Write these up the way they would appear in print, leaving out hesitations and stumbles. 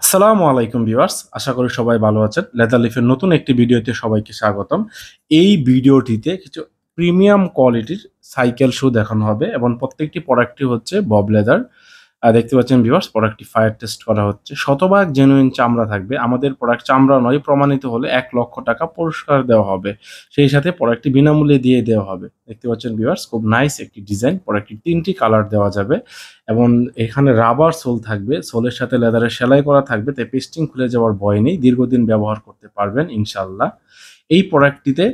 আসসালামু আলাইকুম ভিউয়ার্স, আশা করি সবাই ভালো আছেন। লেদার লিফের নতুন একটি ভিডিওতে সবাইকে স্বাগতম। এই ভিডিওটিতে কিছু প্রিমিয়াম কোয়ালিটির সাইকেল শু দেখানো হবে এবং প্রত্যেকটি প্রোডাক্টই হচ্ছে বব লেদার। দেখতে পাচ্ছেন ভিউয়ার্স, প্রোডাক্টটি ফায়ার টেস্ট করা হচ্ছে। শতভাগ জেনুইন চামড়া থাকবে। আমাদের প্রোডাক্ট চামড়া নয়, প্রমাণিত হলে ১ লক্ষ টাকা পুরস্কার দেওয়া হবে। সেই সাথে প্রোডাক্টটি বিনামূল্যে দিয়ে দেওয়া হবে। দেখতে পাচ্ছেন ভিউয়ার্স, খুব নাইস একটি ডিজাইন। প্রোডাক্টটি ৩টি কালার দেওয়া যাবে এবং এখানে রাবার সোল থাকবে। সোলের সাথে লেদারের সেলাই করা থাকবে, তাই পেস্টিং খুলে যাওয়ার ভয় নেই। দীর্ঘদিন ব্যবহার করতে পারবেন ইনশাআল্লাহ। এই প্রোডাক্টটিতে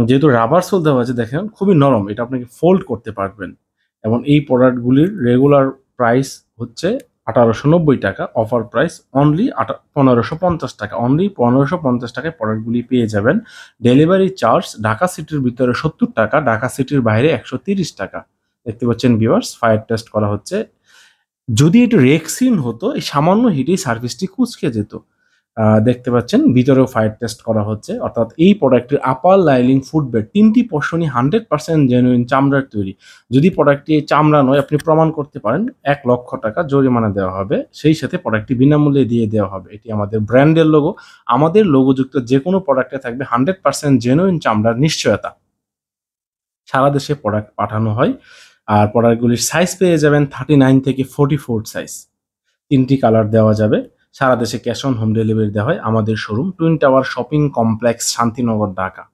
যেহেতু রাবার সোল দেওয়া আছে, দেখেন খুবই নরম। এটা আপনাকে ফোল্ড করতে পারবেন এবং এই প্রোডাক্টগুলির রেগুলার প্রাইস হচ্ছে ১৮৯০ টাকা। অফার প্রাইস অনলি ১৫৫০ টাকা। অনলি ১৫৫০ টাকায় প্রোডাক্টগুলি পেয়ে যাবেন। ডেলিভারি চার্জ ঢাকা সিটির ভিতরে ৭০ টাকা, ঢাকা সিটির বাইরে ১৩০ টাকা। দেখতে পাচ্ছেন ভিউয়ার্স, ফায়ার টেস্ট করা হচ্ছে। যদি এটা রেক্সিন হতো, এই সামান্য হিটেই সার্ভিসটি কুঁচকে যেত। দেখতে পাচ্ছেন ভিতরেও ফায়ার টেস্ট করা হচ্ছে। অর্থাৎ এই প্রোডাক্টের আপার লাইলিং ফুটবেড ৩টি পোর্শনই ১০০% জেনুইন চামড়ার তৈরি। যদি প্রোডাক্টটি চামড়া নয়, আপনি প্রমাণ করতে পারেন, ১ লক্ষ টাকা জরিমানা দেওয়া হবে। সেই সাথে প্রোডাক্টটি বিনামূল্যে দিয়ে দেওয়া হবে। এটি আমাদের ব্র্যান্ডের লোগো। আমাদের লোগোযুক্ত যেকোনো প্রোডাক্টে থাকবে ১০০% জেনুইন চামড়ার নিশ্চয়তা। সারা দেশে প্রোডাক্ট পাঠানো হয়। আর প্রোডাক্টগুলির সাইজ পেয়ে যাবেন 39 থেকে 44 সাইজ। ৩টি কালার দেওয়া যাবে। সারা দেশে ক্যাশ অন হোম ডেলিভারি দেওয়া হয়। আমাদের showroom twin tower shopping complex, Shantinagar, Dhaka.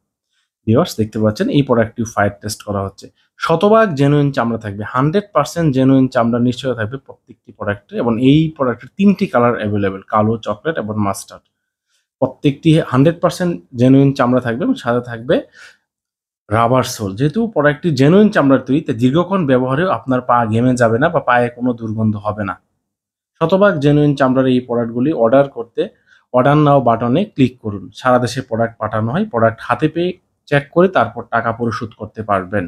Viewers, দেখতে পাচ্ছেন এই প্রোডাক্টটি ফায়ার টেস্ট করা হচ্ছে। শতভাগ জেনুইন চামড়া থাকবে, 100% জেনুইন চামড়ার নিশ্চয়তা থাকবে প্রত্যেকটি প্রোডাক্টে। এবং এই প্রোডাক্টের 3টি কালার অ্যাভেলেবেল, কালো, চকলেট এবং মাস্টার্ড। প্রত্যেকটি 100% জেনুইন চামড়া থাকবে এবং সাথে থাকবে রাবার সোল। যেহেতু প্রোডাক্টটি জেনুইন চামড়ার তৈরি, তাই দীর্ঘক্ষণ ব্যবহারেও আপনার পা ঘেমে যাবে না বা পায়ে কোনো দুর্গন্ধ হবে না। শতভাগ জেনুইন চামড়ার এই প্রোডাক্টগুলি অর্ডার করতে অর্ডার নাও বাটনে ক্লিক করুন। সারা দেশে প্রোডাক্ট পাঠানো হয়। প্রোডাক্ট হাতে পেয়ে চেক করে তারপর টাকা পরিশোধ করতে পারবেন।